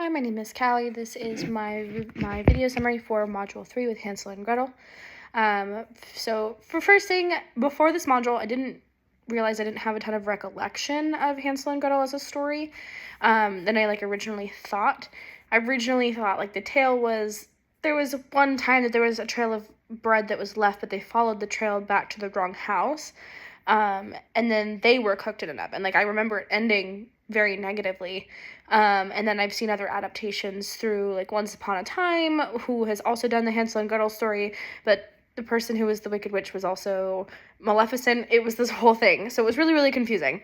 Hi, my name is Callie. This is my video summary for Module 3 with Hansel and Gretel. So for first thing, before this module, I didn't realize I didn't have a ton of recollection of Hansel and Gretel as a story than I originally thought. I originally thought the tale was, there was one time that there was a trail of bread that was left, but they followed the trail back to the wrong house. And then they were cooked in an oven. I remember it ending very negatively. And then I've seen other adaptations through, Once Upon a Time, who has also done the Hansel and Gretel story, but the person who was the Wicked Witch was also Maleficent. It was this whole thing. So it was really, really confusing.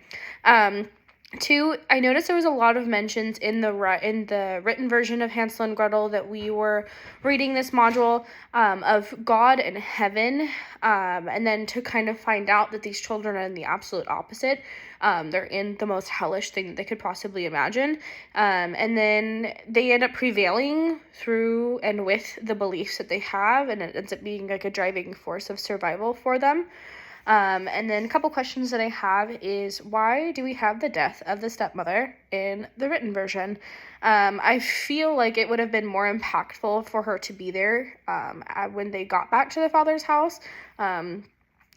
Two, I noticed there was a lot of mentions in the written version of Hansel and Gretel that we were reading this module of God and heaven, and then to kind of find out that these children are in the absolute opposite. They're in the most hellish thing that they could possibly imagine, and then they end up prevailing through and with the beliefs that they have, and it ends up being a driving force of survival for them. And then a couple questions that I have is, why do we have the death of the stepmother in the written version? I feel like it would have been more impactful for her to be there when they got back to the father's house,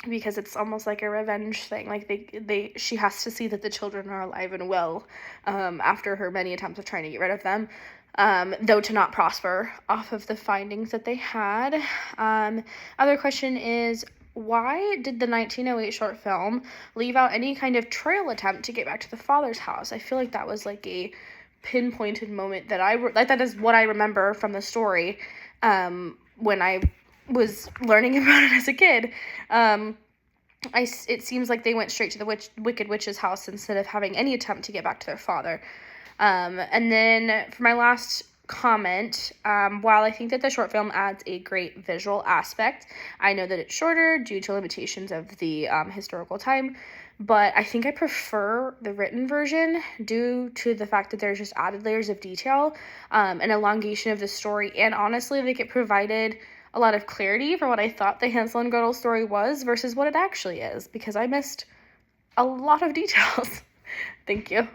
because it's almost like a revenge thing. She has to see that the children are alive and well after her many attempts of trying to get rid of them. Though to not prosper off of the findings that they had. Other question is, why did the 1908 short film leave out any kind of trail attempt to get back to the father's house? I feel like that was a pinpointed moment that that is what I remember from the story when I was learning about it as a kid. It seems like they went straight to the Wicked Witch's house instead of having any attempt to get back to their father. And then for my last comment, while I think that the short film adds a great visual aspect, I know that it's shorter due to limitations of the historical time, but I think I prefer the written version due to the fact that there's just added layers of detail, an elongation of the story, and honestly, it provided a lot of clarity for what I thought the Hansel and Gretel story was versus what it actually is, because I missed a lot of details. Thank you.